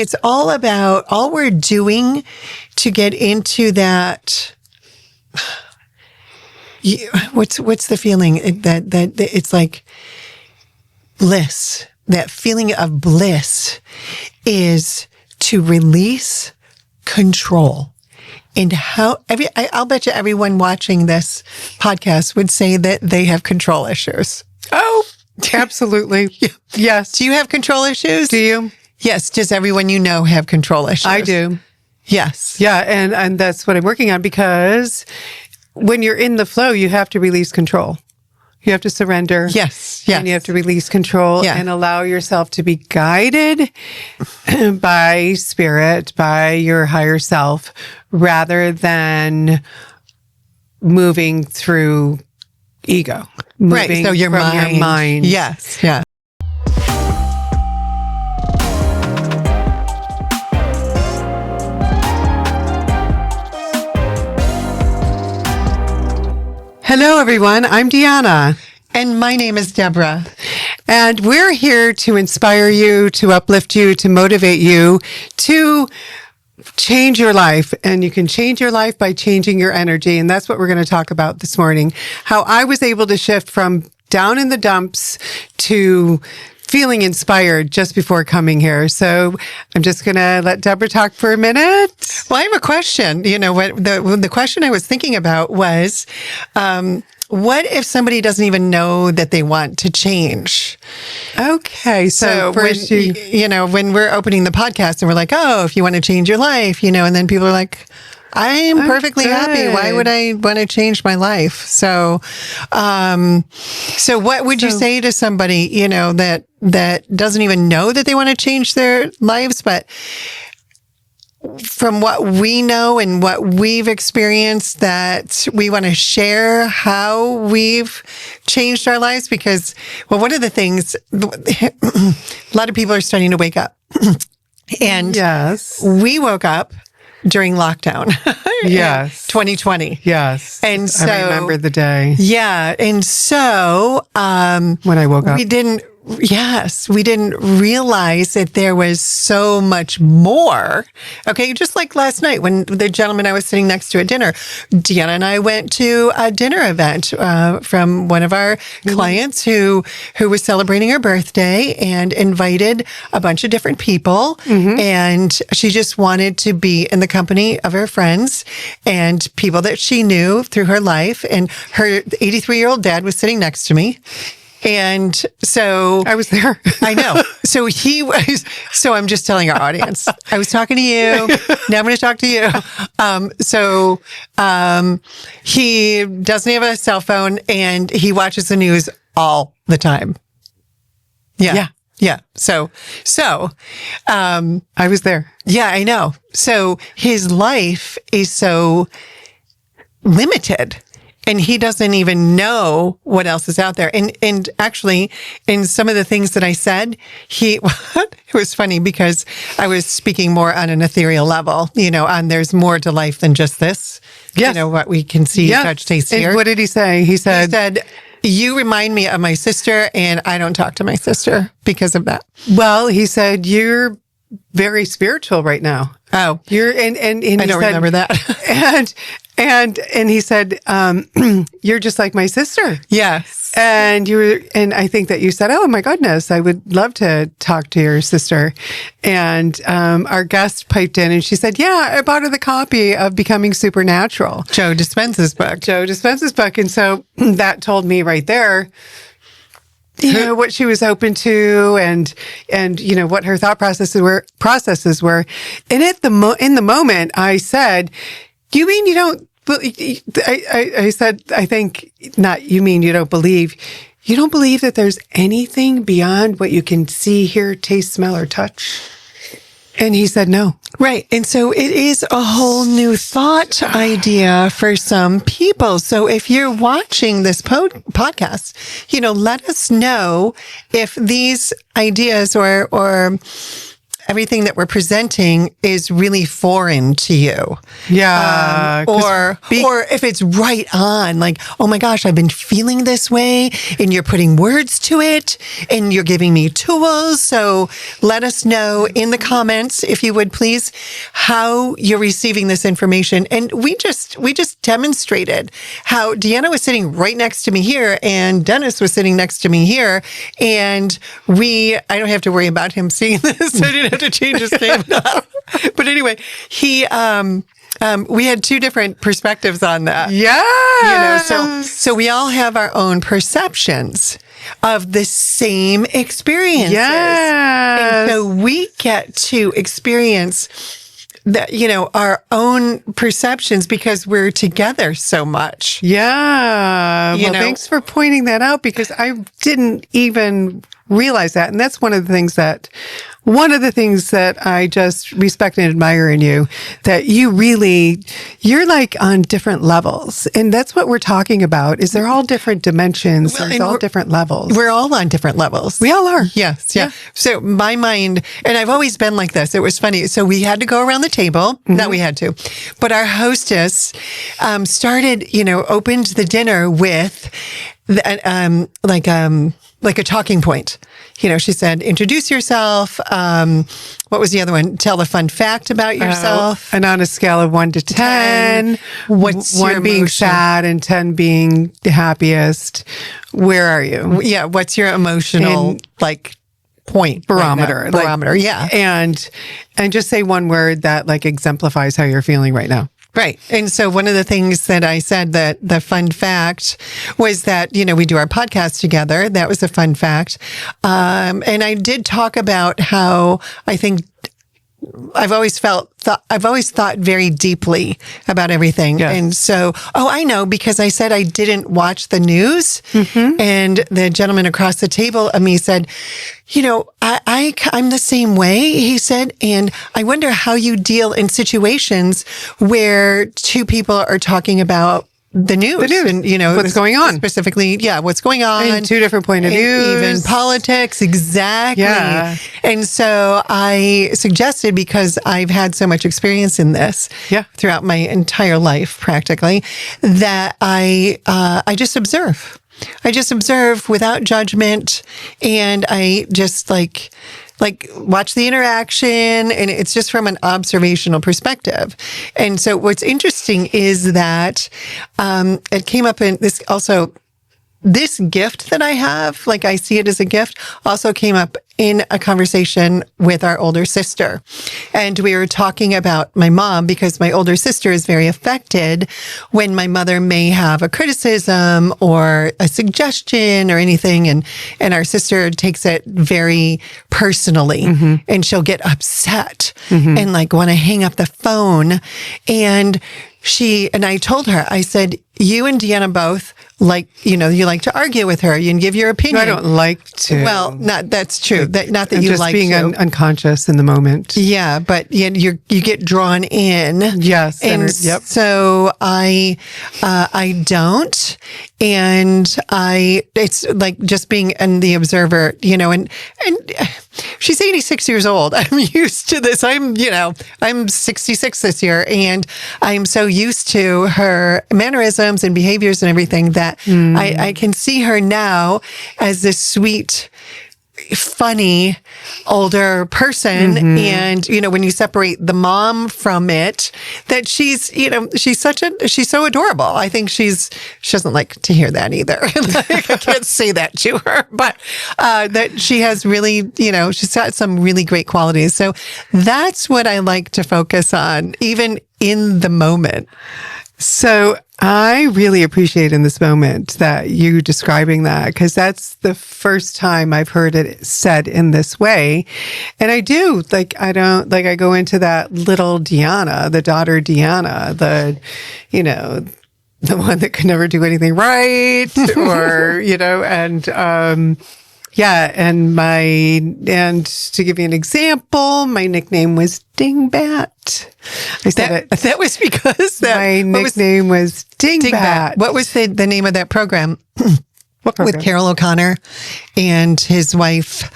It's all about all we're doing to get into that. What's the feeling that it's like bliss? That feeling of bliss is to release control. And I'll bet you everyone watching this podcast would say that they have control issues. Oh, absolutely. Yes. Do you have control issues? Do you? Yes. Does everyone you know have control issues? I do. Yes. Yeah. And that's what I'm working on, because when you're in the flow, you have to release control. You have to surrender. Yes. And you have to release control and allow yourself to be guided by spirit, by your higher self, rather than moving through ego. Right. So your mind. Yes. Yeah. Hello, everyone. I'm Deanna. And my name is Deborah. And we're here to inspire you, to uplift you, to motivate you, to change your life. And you can change your life by changing your energy. And that's what we're going to talk about this morning. How I was able to shift from down in the dumps to feeling inspired just before coming here. So I'm just going to let Deborah talk for a minute. Well, I have a question. You know, what the question I was thinking about was, what if somebody doesn't even know that they want to change? Okay. So first when we're opening the podcast and we're like, oh, if you want to change your life, and then people are like, I'm perfectly happy. Why would I want to change my life? So what would you say to somebody, that doesn't even know that they want to change their lives, but from what we know and what we've experienced, that we want to share how we've changed our lives? Because, well, one of the things, a lot of people are starting to wake up. And yes, we woke up during lockdown. Yes. 2020. Yes. And so I remember the day. Yeah. And so when I woke up, we didn't realize that there was so much more. Okay. Just like last night when the gentleman I was sitting next to at dinner, Deanna and I went to a dinner event from one of our clients who was celebrating her birthday and invited a bunch of different people. And she just wanted to be in the company of her friends and people that she knew through her life. And her 83-year-old dad was sitting next to me. And so I was there. I know. So I'm just telling our audience, I was talking to you. Now I'm going to talk to you. He doesn't have a cell phone and he watches the news all the time. Yeah. So I was there. Yeah, I know. So his life is so limited. And he doesn't even know what else is out there. And actually, in some of the things that I said, it was funny because I was speaking more on an ethereal level, on there's more to life than just this. Yes. What we can see, touch, taste, hear. And what did he say? He said, you remind me of my sister, and I don't talk to my sister because of that. Well, he said, you're very spiritual right now. Oh, and I don't remember that. And he said, you're just like my sister. Yes. And I think that you said, oh my goodness, I would love to talk to your sister. And our guest piped in and she said, yeah, I bought her the copy of Becoming Supernatural. Joe Dispenza's book. And so that told me right there, what she was open to and what her thought processes were. And in the moment I said, you mean you don't, I said, I think not, you mean you don't believe that there's anything beyond what you can see, hear, taste, smell, or touch? And he said, no. Right. And so it is a whole new thought idea for some people. So if you're watching this podcast, let us know if these ideas or everything that we're presenting is really foreign to you. Yeah. Or if it's right on, like, oh my gosh, I've been feeling this way, and you're putting words to it, and you're giving me tools. So let us know in the comments, if you would please, how you're receiving this information. And we just demonstrated how Deanna was sitting right next to me here, and Dennis was sitting next to me here, and I don't have to worry about him seeing this. I didn't have to change his name. But anyway, we had two different perspectives on that. Yeah. So we all have our own perceptions of the same experiences. Yes. And so we get to experience that, our own perceptions because we're together so much. Yeah. Well, thanks for pointing that out, because I didn't even realize that. And that's one of the things that I just respect and admire in you, that you're like on different levels. And that's what we're talking about, is they're all different dimensions. There's all different levels. We're all on different levels. We all are. Yes. Yeah. So my mind, and I've always been like this. It was funny. So we had to go around the table. Mm-hmm. Not we had to, but our hostess started, opened the dinner with like a talking point. She said, introduce yourself. What was the other one? Tell a fun fact about yourself. And on a scale of 1 to 10, what's 1 being sad and 10 being the happiest, where are you? Yeah. What's your emotional, point? Barometer. Barometer. Yeah. And just say one word that exemplifies how you're feeling right now. Right. And so one of the things that I said, that the fun fact was that, we do our podcast together. That was a fun fact. And I did talk about how I think I've always thought very deeply about everything. Yes. And so, I know, because I said I didn't watch the news. Mm-hmm. And the gentleman across the table of me said, I'm the same way, he said. And I wonder how you deal in situations where two people are talking about the news. And, what's going on. Specifically, what's going on. And two different point of views. Even politics, exactly. Yeah. And so I suggested, because I've had so much experience in this throughout my entire life, practically, that I just observe. I just observe without judgment, and I just like watch the interaction, and it's just from an observational perspective. And so what's interesting is that it came up in this also. This gift that I have, I see it as a gift, also came up in a conversation with our older sister. And we were talking about my mom, because my older sister is very affected when my mother may have a criticism or a suggestion or anything. And our sister takes it very personally, mm-hmm. and she'll get upset, mm-hmm. and want to hang up the phone. And I told her, I said, you and Deanna both you like to argue with her and give your opinion. No, I don't like to. Well, that's true. Not that you just like being to. Unconscious in the moment. Yeah, but you get drawn in. Yes. And so I don't. And it's just being the observer, and she's 86 years old. I'm used to this. I'm 66 this year, and I'm so used to her mannerisms and behaviors and everything that I can see her now as this sweet, funny older person. Mm-hmm. And when you separate the mom from it, that she's so adorable. I think she doesn't like to hear that either. I can't say that to her, but that she has really, she's got some really great qualities. So that's what I like to focus on, even in the moment. So I really appreciate in this moment that you describing that, because that's the first time I've heard it said in this way. And I do, I go into that little Deanna, the daughter Deanna, the one that could never do anything right, or, and to give you an example, my nickname was Dingbat. I said that was because my nickname was Dingbat. What was the name of that program? What program? With Carol O'Connor and his wife.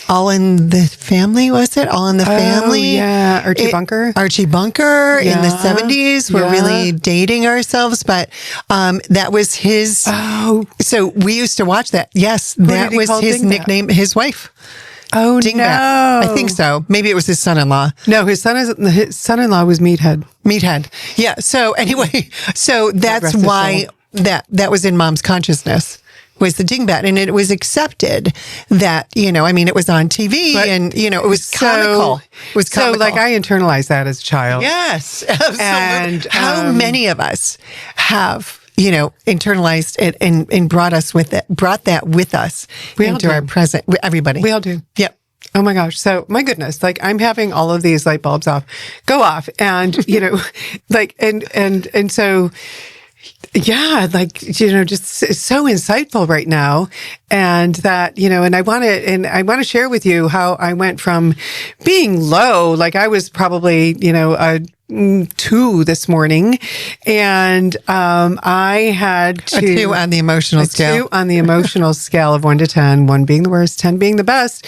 All in the Family, was it? All in the Family? Yeah, Archie Bunker. Archie Bunker in the Yeah. 70s. We're Yeah. really dating ourselves, but that was his. Oh. So we used to watch that. Yes, did that he was call his Dingbat? nickname, his wife. Oh, Dingbat. no. I think so. Maybe it was his son-in-law. No, his son-in-law was Meathead. Meathead. Yeah. So anyway, so that's rest his why that was in Mom's consciousness, was the dingbat. And it was accepted that, I mean, it was on TV But- and, it was comical. It was comical. So, like, I internalized that as a child. Yes, absolutely. And, how many of us have, internalized it and brought that with us We all into do. our present? Everybody. We all do. Yep. Oh my gosh. So my goodness, like I'm having all of these light bulbs go off and, like, and so, yeah, like, just it's so insightful right now. And that, and I want to share with you how I went from being low, like I was probably, a 2 this morning. And, I had to. A 2 on the emotional scale. 2 on the emotional scale of 1 to 10, 1 being the worst, 10 being the best.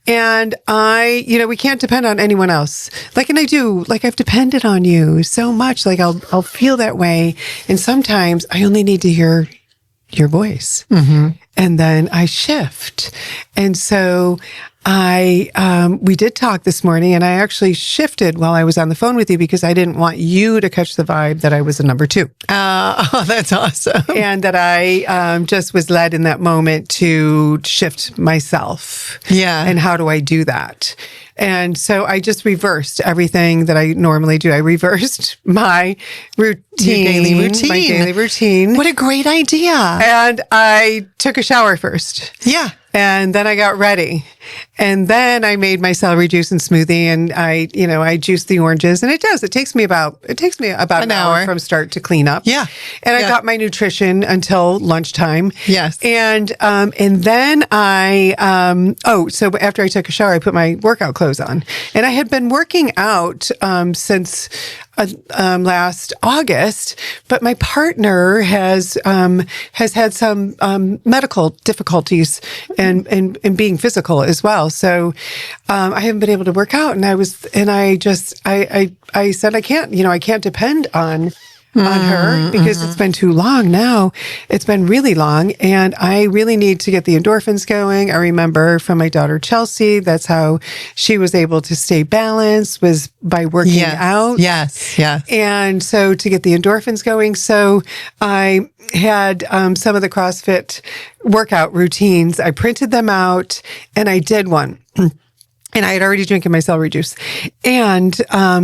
And we can't depend on anyone else. Like, and I do, like I've depended on you so much. Like I'll feel that way. And sometimes I only need to hear your voice. Mm-hmm. And then I shift. And so we did talk this morning and I actually shifted while I was on the phone with you because I didn't want you to catch the vibe that I was a number 2. Oh, that's awesome. And that I just was led in that moment to shift myself. Yeah. And how do I do that? And so I just reversed everything that I normally do. I reversed my routine. My daily routine. What a great idea. And I took a shower first. Yeah. And then I got ready. And then I made my celery juice and smoothie and I juiced the oranges and it takes me about an hour from start to clean up. Yeah. And I got my nutrition until lunchtime. Yes. And then so after I took a shower, I put my workout clothes on and I had been working out, since last August, but my partner has had some medical difficulties and being physical as well. So I haven't been able to work out, and I said I can't depend on her because it's been too long now. It's been really long and I really need to get the endorphins going. I remember from my daughter, Chelsea, that's how she was able to stay balanced was by working out. Yes. Yes. And so to get the endorphins going. So I had some of the CrossFit workout routines. I printed them out and I did one. And I had already drinking my celery juice. And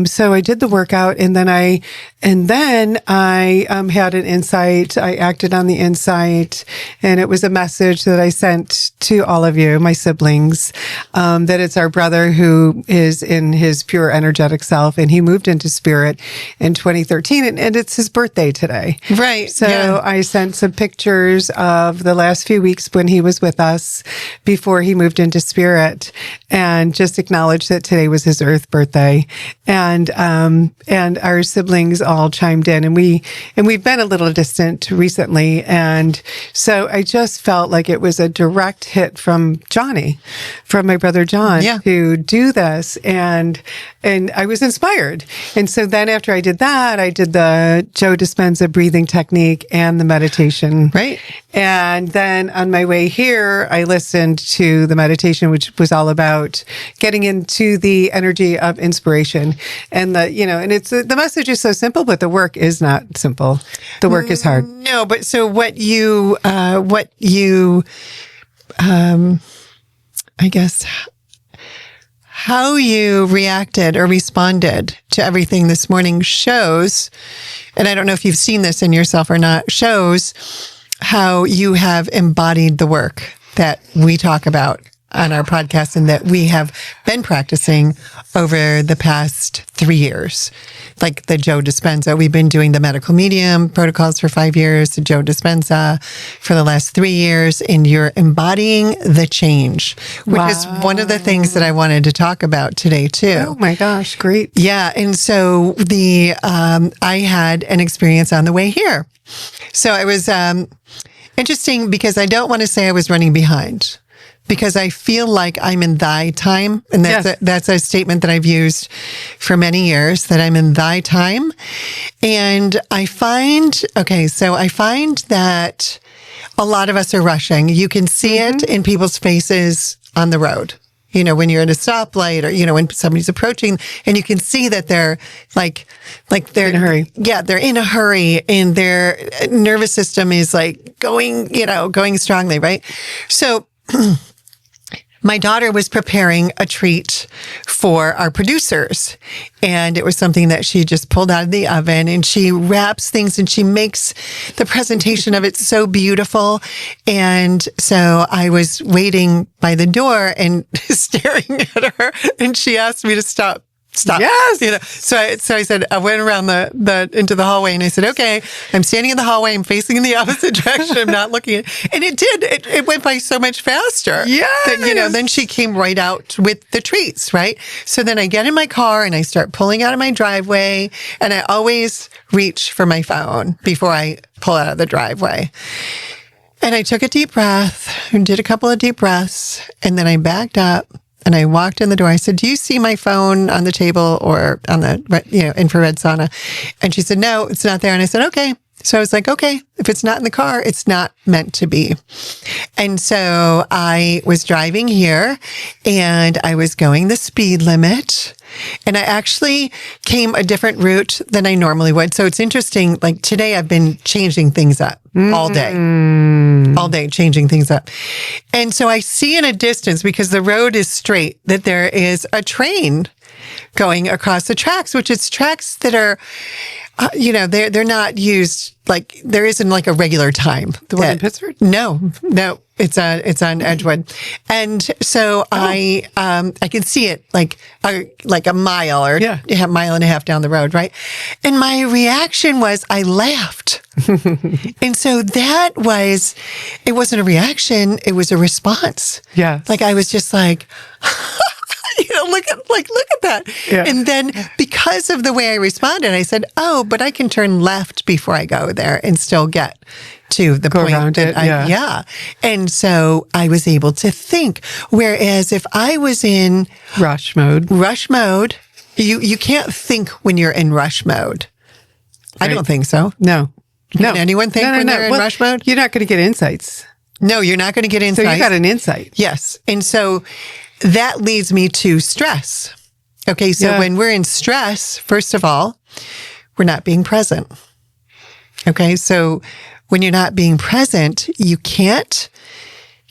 so I did the workout and then I had an insight. I acted on the insight and it was a message that I sent to all of you, my siblings, that it's our brother who is in his pure energetic self and he moved into spirit in 2013 and it's his birthday today. Right. So I sent some pictures of the last few weeks when he was with us before he moved into spirit and just acknowledged that today was his earth birthday. And our siblings all chimed in and we've been a little distant recently. And so I just felt like it was a direct hit from Johnny, from my brother John to do this. And I was inspired. And so then after I did that, I did the Joe Dispenza breathing technique and the meditation. Right. And then on my way here, I listened to the meditation, which was all about getting into the energy of inspiration. And and it's the message is so simple, but the work is not simple. The work is hard. No, but so I guess how you reacted or responded to everything this morning shows, and I don't know if you've seen this in yourself or not, shows how you have embodied the work that we talk about on our podcast and that we have been practicing over the past 3 years. Like the Joe Dispenza, we've been doing the medical medium protocols for 5 years, the Joe Dispenza for the last 3 years, and you're embodying the change, which is one of the things that I wanted to talk about today too. Oh my gosh, great. Yeah. And so I had an experience on the way here. So it was interesting because I don't want to say I was running behind, because I feel like I'm in thy time. And that's a statement that I've used for many years, that I'm in thy time. And I find that a lot of us are rushing. You can see it in people's faces on the road. When you're at a stoplight, or, when somebody's approaching, and you can see that they're like they're in a hurry. Yeah, they're in a hurry, and their nervous system is like going strongly, right? So my daughter was preparing a treat for our producers, and it was something that she just pulled out of the oven, and she wraps things and she makes the presentation of it so beautiful. And so I was waiting by the door and staring at her, and she asked me to stop. Yes. So I said, I went around into the hallway, and I said, okay, I'm standing in the hallway. I'm facing in the opposite direction. I'm not looking at, and it did. It went by so much faster. Yeah. Then she came right out with the treats, right? So then I get in my car and I start pulling out of my driveway, and I always reach for my phone before I pull out of the driveway. And I took a deep breath and did a couple of deep breaths, and then I backed up. And I walked in the door. I said, do you see my phone on the table or on the infrared sauna? And she said, no, it's not there. And I said, okay. So I was like, okay, if it's not in the car, it's not meant to be. And so I was driving here, and I was going the speed limit, and I actually came a different route than I normally would. So it's interesting. Like today, I've been changing things up all day, changing things up. And so I see in a distance, because the road is straight, that there is a train going across the tracks, which is tracks that are, they're not used, like there isn't like a regular time. The one in Pittsburgh? No, it's on Edgewood. And so I can see it like a mile or a mile and a half down the road. Right. And my reaction was I laughed. And so it wasn't a reaction. It was a response. Yeah. Like I was just like, look at that. Yeah. And then because of the way I responded, I said, oh, but I can turn left before I go there and still get to the point around that it. And so I was able to think. Whereas if I was in rush mode, you can't think when you're in rush mode. Right. I don't think so. No. Can anyone think when they're in rush mode? You're not going to get insights. No, you're not going to get insights. So you got an insight. Yes. And so that leads me to stress. Okay, so when we're in stress, first of all, we're not being present. Okay, so when you're not being present, you can't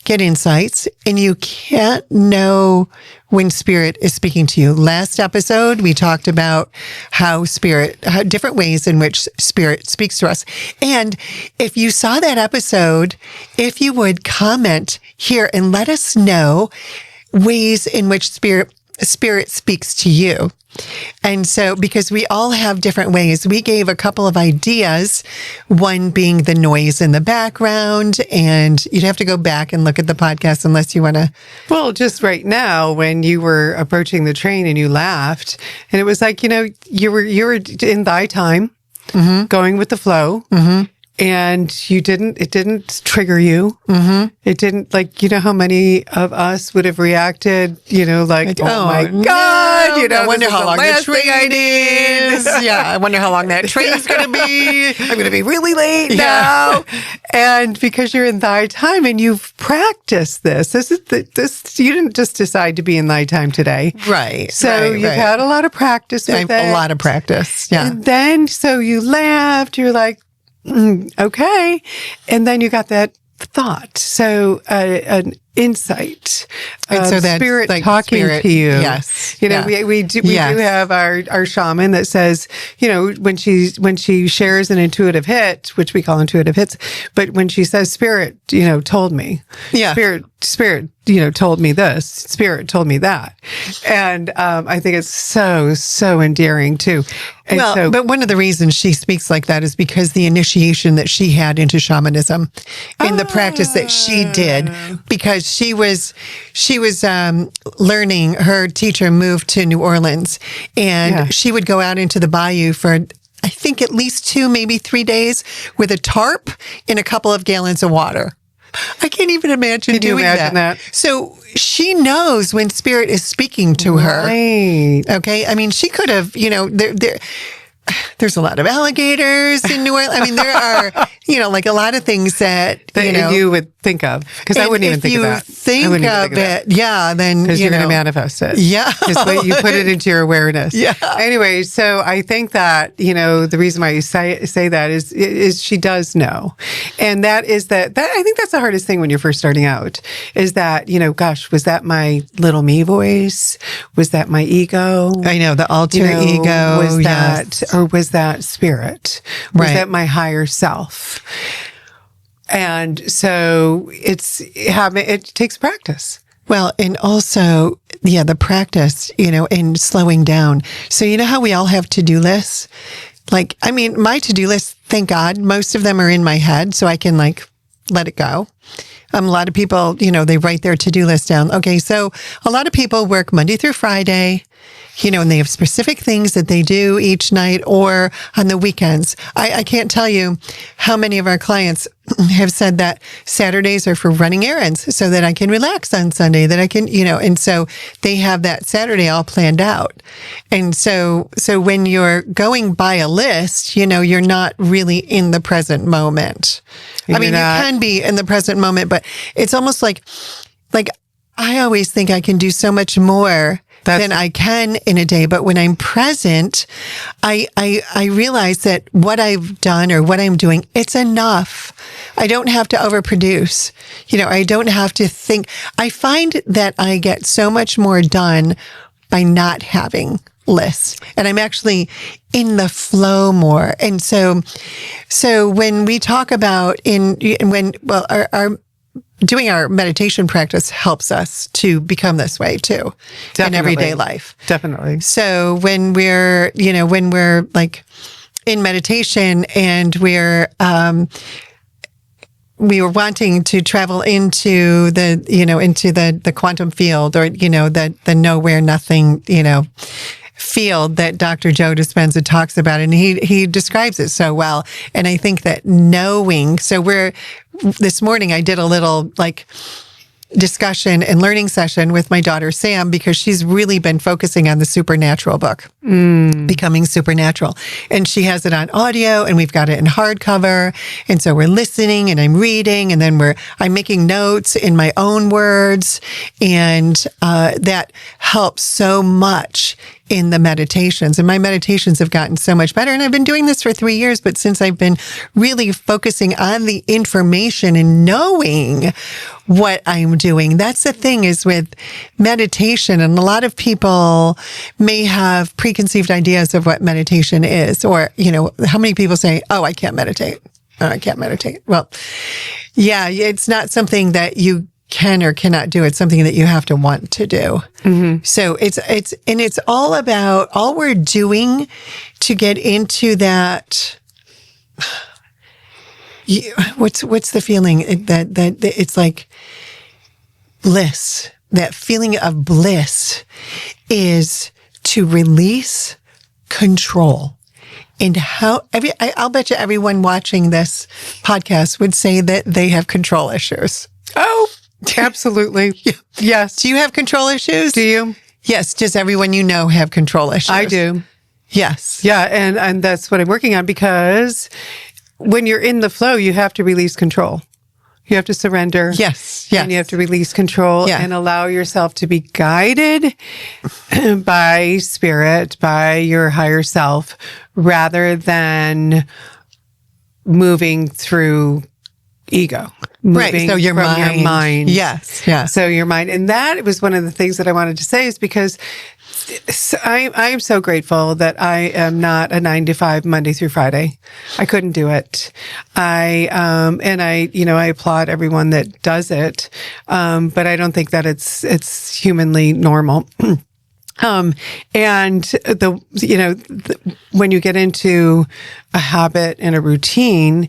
get insights, and you can't know when spirit is speaking to you. Last episode, we talked about how different ways in which spirit speaks to us. And if you saw that episode, if you would comment here and let us know ways in which spirit speaks to you. And so, because we all have different ways, we gave a couple of ideas, one being the noise in the background, and you'd have to go back and look at the podcast unless you want to. Well, just right now, when you were approaching the train and you laughed, and it was like, you were in thy time, going with the flow. Mm-hmm. And it didn't trigger you. Mm-hmm. It didn't, how many of us would have reacted, oh my God, I wonder how long the train is. I wonder how long that train's going to be. I'm going to be really late now. And because you're in thy time and you've practiced this you didn't just decide to be in thy time today. Right. So you've had a lot of practice with it. A lot of practice. Yeah. And then, so you laughed, you're like, okay. And then you got that thought. So an insight, so that spirit talking to you. Yes. We do have our shaman that says, when she shares an intuitive hit, which we call intuitive hits, but when she says spirit, told me. Yeah. Spirit, told me this. Spirit told me that. And I think it's so endearing too. And but one of the reasons she speaks like that is because the initiation that she had into shamanism and the practice that she did, because she was learning. Her teacher moved to New Orleans, and she would go out into the bayou for, I think, at least 2, maybe 3 days with a tarp and a couple of gallons of water. I can't even imagine Can you doing imagine that? So she knows when spirit is speaking to her. Right. Okay. I mean, she could have, there's a lot of alligators in New Orleans. I mean, there are, like a lot of things that you would think of, because I wouldn't even think of that. If you think of it, then because you're going to manifest it. Yeah, because you put it into your awareness. Yeah. Anyway, so I think that the reason why you say that is she does know, and that is that I think that's the hardest thing when you're first starting out is that gosh, was that my little me voice? Was that my ego? I know, the alter ego. Was that, or was that spirit? Was that my higher self? And so it takes practice. Well, and also, the practice, in slowing down. So, how we all have to-do lists? My to-do list, thank God, most of them are in my head, so I can let it go. A lot of people, they write their to-do list down. Okay, so a lot of people work Monday through Friday, and they have specific things that they do each night or on the weekends. I can't tell you how many of our clients have said that Saturdays are for running errands so that I can relax on Sunday, that I can, and so they have that Saturday all planned out. And so when you're going by a list, you're not really in the present moment. You can be in the present moment, but it's almost like I always think I can do so much more than I can in a day. But when I'm present, I realize that what I've done or what I'm doing, it's enough. I don't have to overproduce. I don't have to think. I find that I get so much more done by not having lists. And I'm actually in the flow more. And so when we talk about our doing our meditation practice helps us to become this way too. Definitely. In everyday life. Definitely. So when we're in meditation and we were wanting to travel into the quantum field or, the nowhere, nothing, field that Dr. Joe Dispenza talks about. And he describes it so well. And I think that knowing, this morning I did a little discussion and learning session with my daughter, Sam, because she's really been focusing on the supernatural book, Becoming Supernatural. And she has it on audio and we've got it in hardcover. And so we're listening and I'm reading and then I'm making notes in my own words. And that helps so much in the meditations. And my meditations have gotten so much better. And I've been doing this for 3 years, but since I've been really focusing on the information and knowing what I'm doing, that's the thing is with meditation. And a lot of people may have preconceived ideas of what meditation is, or, how many people say, oh, I can't meditate. Oh, I can't meditate. Well, yeah, it's not something that you can or cannot do. It's something that you have to want to do. Mm-hmm. So it's all about all we're doing to get into that. What's the feeling that it's like bliss? That feeling of bliss is to release control. And I'll bet you everyone watching this podcast would say that they have control issues. Oh, absolutely. Yes. Do you have control issues? Do you? Yes. Does everyone have control issues? I do. Yes. Yeah. And that's what I'm working on, because when you're in the flow, you have to release control. You have to surrender. Yes. And you have to release control and allow yourself to be guided by spirit, by your higher self, rather than moving through ego. Right. So your mind. Yes. Yeah. So your mind. And that was one of the things that I wanted to say, is because I am so grateful that I am not a 9 to 5 Monday through Friday. I couldn't do it. I applaud everyone that does it. But I don't think that it's humanly normal. And when you get into a habit and a routine,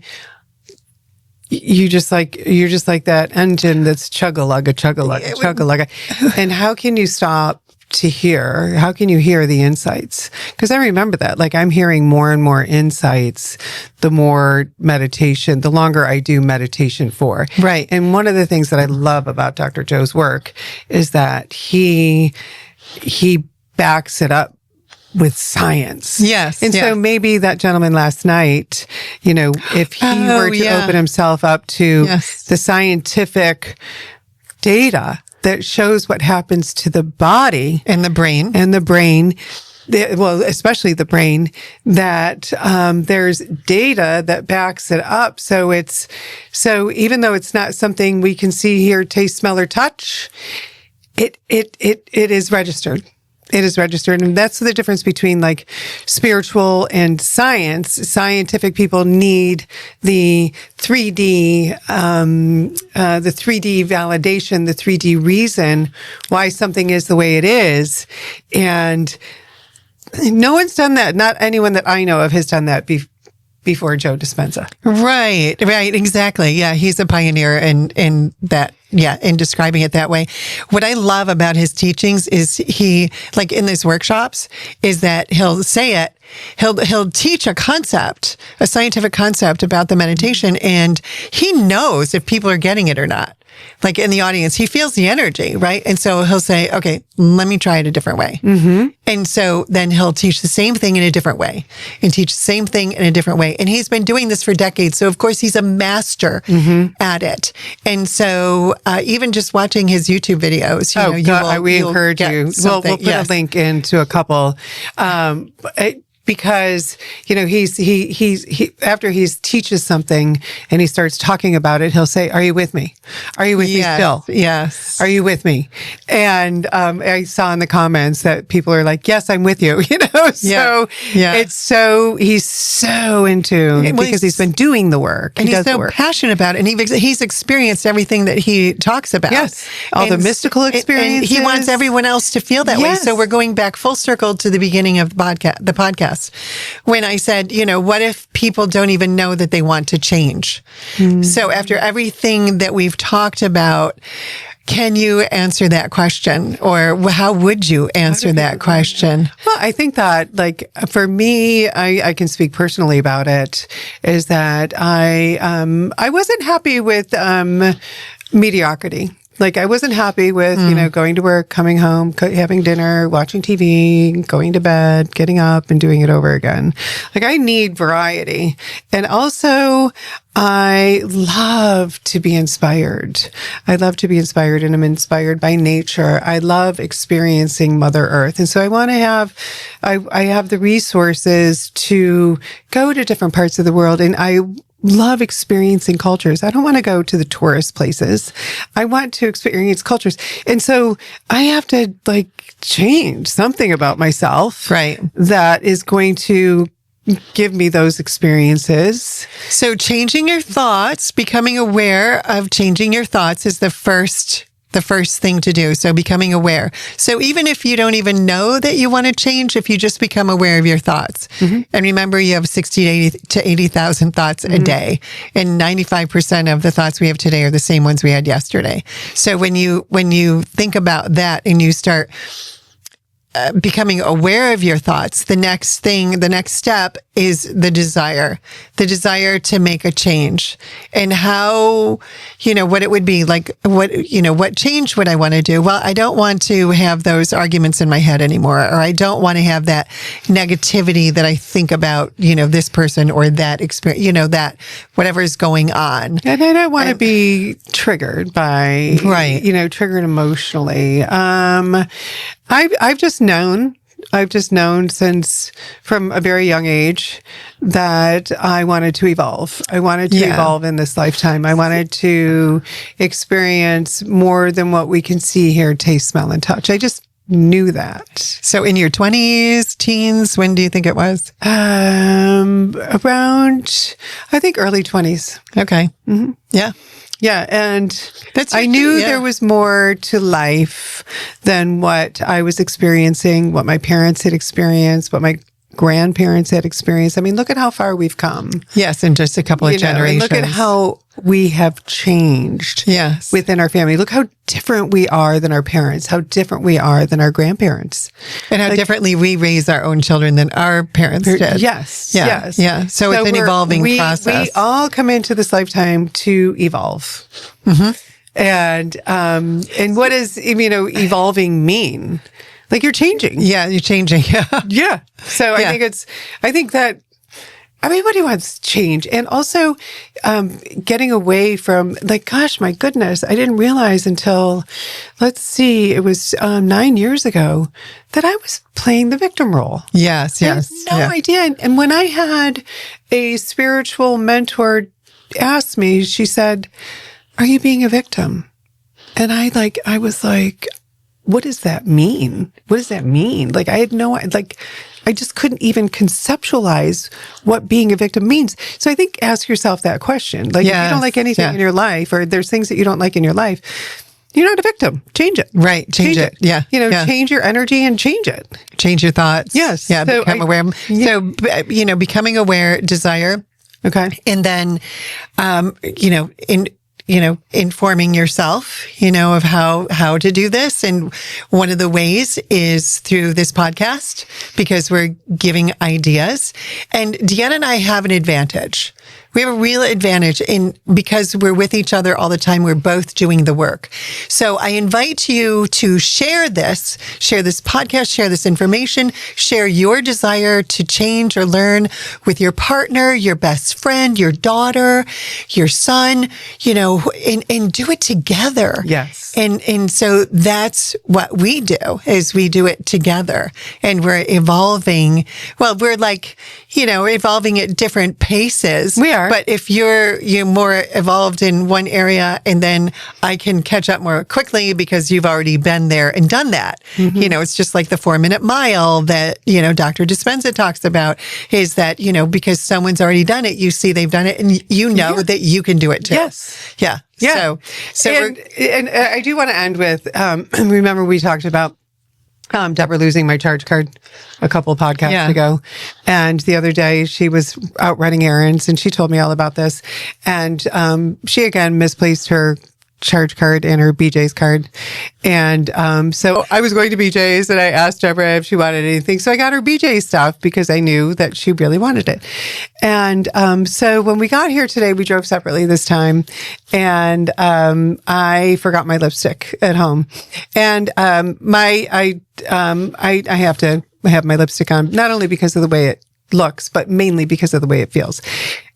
you're just like that engine that's chug-a-lugga. And how can you stop to hear? How can you hear the insights? Because I remember that, like, I'm hearing more and more insights the more meditation, the longer I do meditation for. Right. And one of the things that I love about Dr. Joe's work is that he backs it up with science. Yes. And so maybe that gentleman last night, if he were to open himself up to the scientific data that shows what happens to the body and the brain, especially the brain, that there's data that backs it up. So even though it's not something we can see, hear, taste, smell, or touch, it is registered. It is registered. And that's the difference between like spiritual and science. Scientific people need the 3D, the 3D validation, the 3D reason why something is the way it is. And no one's done that. Not anyone that I know of has done that before Joe Dispenza. Right, exactly. Yeah, he's a pioneer in that. Yeah, in describing it that way. What I love about his teachings is he, like in these workshops, is that he'll say it, he'll teach a concept, a scientific concept about the meditation, and he knows if people are getting it or not. Like in the audience, he feels the energy, right? And so he'll say, okay, let me try it a different way. Mm-hmm. And so then he'll teach the same thing in a different way and teach the same thing in a different way. And he's been doing this for decades. So of course he's a master at it. And so even just watching his YouTube videos, we encourage you. We'll put a link into a couple. Because, he after he teaches something and he starts talking about it, he'll say, are you with me? Are you with me still? Yes. Are you with me? And I saw in the comments that people are like, yes, I'm with you, So he's so in tune because he's been doing the work. And he's so passionate about it. And he's experienced everything that he talks about. Yes. All the mystical experiences. And he wants everyone else to feel that way. So we're going back full circle to the beginning of the podcast. When I said, what if people don't even know that they want to change? So after everything that we've talked about, can you answer that question? Or how would you answer that question? Well, I think that, like, for me, I can speak personally about it, is that I wasn't happy with mediocrity. Like, I wasn't happy with, going to work, coming home, having dinner, watching TV, going to bed, getting up and doing it over again. Like, I need variety. And also, I love to be inspired. I love to be inspired, and I'm inspired by nature. I love experiencing Mother Earth. And so I want to I have the resources to go to different parts of the world, and I love experiencing cultures. I don't want to go to the tourist places. I want to experience cultures. And so I have to change something about myself. Right. That is going to give me those experiences. So changing your thoughts, becoming aware of changing your thoughts is the first thing to do. So becoming aware. So even if you don't even know that you want to change, if you just become aware of your thoughts, and remember you have 60 to 80,000 thoughts a day, and 95% of the thoughts we have today are the same ones we had yesterday. So when you think about that and you start becoming aware of your thoughts, the next step is the desire to make a change, and how, what it would be like, what change would I want to do? Well, I don't want to have those arguments in my head anymore, or I don't want to have that negativity that I think about, this person or that experience, that whatever is going on. And I don't want to be triggered by, triggered emotionally. I've just known since from a very young age that I wanted to evolve. I wanted to evolve in this lifetime. I wanted to experience more than what we can see, hear, taste, smell, and touch. I just knew that. So in your 20s, teens, when do you think it was? Around, I think, early 20s. Okay. Mm-hmm. Yeah. Yeah, and I knew there was more to life than what I was experiencing, what my parents had experienced, what my grandparents had experienced. I mean, look at how far we've come. Yes, in just a couple of generations. Look at how we have changed within our family. Look how different we are than our parents, how different we are than our grandparents. And how differently we raise our own children than our parents did. Yes. Yeah. So it's an evolving process. We all come into this lifetime to evolve. Mm-hmm. And what does, evolving mean? Like you're changing. Yeah, you're changing. Yeah. So I think that everybody wants change. And also getting away from, like, gosh, my goodness, I didn't realize until, it was 9 years ago that I was playing the victim role. Yes. I had no idea. And when I had a spiritual mentor ask me, she said, "Are you being a victim?" And I was like, what does that mean? What does that mean? Like, I had I just couldn't even conceptualize what being a victim means. So I think ask yourself that question. Like, if you don't like anything in your life, or there's things that you don't like in your life, you're not a victim. Change it. Right. Change it. Yeah. Change your energy and change it. Change your thoughts. Yes. Yeah. Become aware. So, becoming aware, desire. Okay. And then, informing yourself, of how to do this. And one of the ways is through this podcast, because we're giving ideas. And Deanna and I have an advantage. We have a real advantage because we're with each other all the time. We're both doing the work. So I invite you to share this podcast, share this information, share your desire to change or learn with your partner, your best friend, your daughter, your son, and do it together. Yes. And so that's what we do, is we do it together, and we're evolving. Well, we're evolving at different paces. We are. But if you're more evolved in one area, and then I can catch up more quickly because you've already been there and done that. Mm-hmm. It's just like the 4-minute mile that, Dr. Dispenza talks about, is that, because someone's already done it, you see they've done it, and that you can do it too. Yes. Yeah. Yeah. So and I do want to end with, remember we talked about Deborah losing my charge card a couple of podcasts ago. And the other day she was out running errands, and she told me all about this. And she again misplaced her charge card and her BJ's card. And so I was going to BJ's, and I asked Deborah if she wanted anything. So I got her BJ's stuff because I knew that she really wanted it. And so when we got here today, we drove separately this time, and I forgot my lipstick at home. And I have to have my lipstick on, not only because of the way it looks, but mainly because of the way it feels.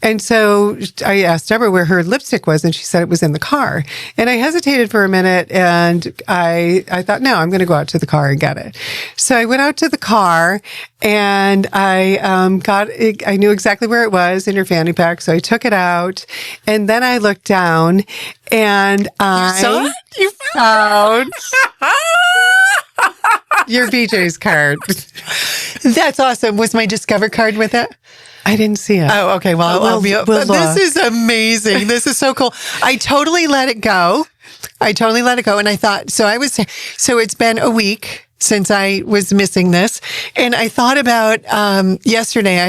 And so I asked Deborah where her lipstick was, and she said it was in the car. And I hesitated for a minute, and I thought, no, I'm going to go out to the car and get it. So I went out to the car, and I knew exactly where it was in her fanny pack. So I took it out, and then I looked down, and You found your BJ's card. That's awesome. Was my Discover card with it? I didn't see it. Oh, okay. Well, this is amazing. This is so cool. I totally let it go. And I thought, so it's been a week since I was missing this. And I thought about, yesterday,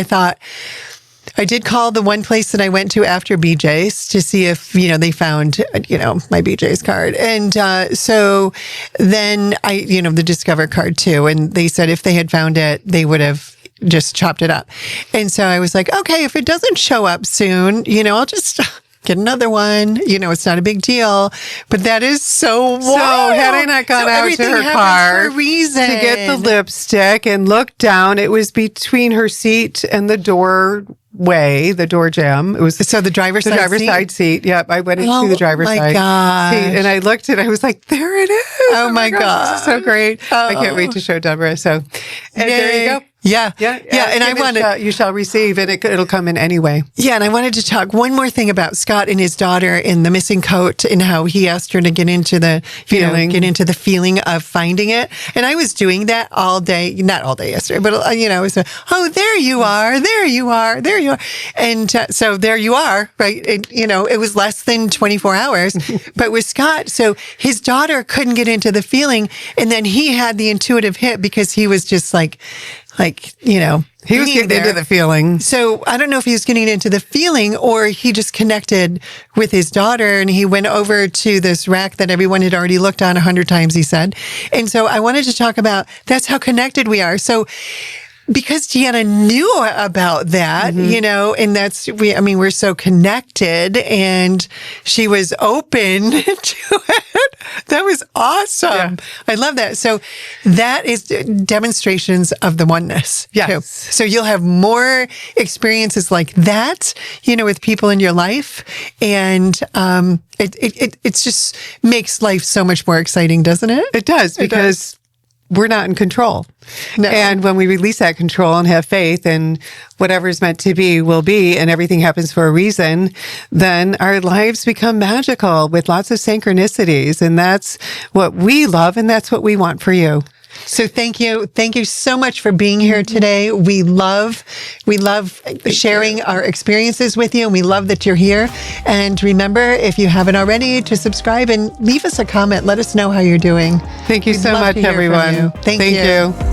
I did call the one place that I went to after BJ's to see if, they found, my BJ's card. And so then the Discover card too. And they said if they had found it, they would have just chopped it up. And so I was like, okay, if it doesn't show up soon, I'll just get another one. It's not a big deal. But that is so wild. So had I not gone out to her car for a reason to get the lipstick and looked down, it was between her seat and the door jamb. It was the driver's side seat. Yep, I went into the driver's side seat, and I looked, and I was like, "There it is! Oh my god, this is so great! I can't wait to show Deborah." So, and there you go. Yeah. And I wanted you shall receive, and it'll come in anyway. Yeah, and I wanted to talk one more thing about Scott and his daughter in the missing coat, and how he asked her to get into the feeling of finding it. And I was doing that all day, not all day yesterday, but it was there you are, there you are, there you are, and so there you are, right? It was less than 24 hours, but with Scott, so his daughter couldn't get into the feeling, and then he had the intuitive hit because he was just like like, He was being getting into the feeling. So I don't know if he was getting into the feeling or he just connected with his daughter and he went over to this rack that everyone had already looked on 100 times, he said. And so I wanted to talk about that's how connected we are. So because Deanna knew about that, and we're so connected and she was open to it. That was awesome. Yeah. I love that. So that is demonstrations of the oneness. Yes. Too. So you'll have more experiences like that, with people in your life. And it just makes life so much more exciting, doesn't it? It does, because we're not in control. No. And when we release that control and have faith and whatever's meant to be will be, and everything happens for a reason, then our lives become magical with lots of synchronicities. And that's what we love, and that's what we want for you. So thank you. Thank you so much for being here today. We love sharing our experiences with you, and we love that you're here. And remember, if you haven't already, to subscribe and leave us a comment. Let us know how you're doing. Thank you so much, everyone. Thank you.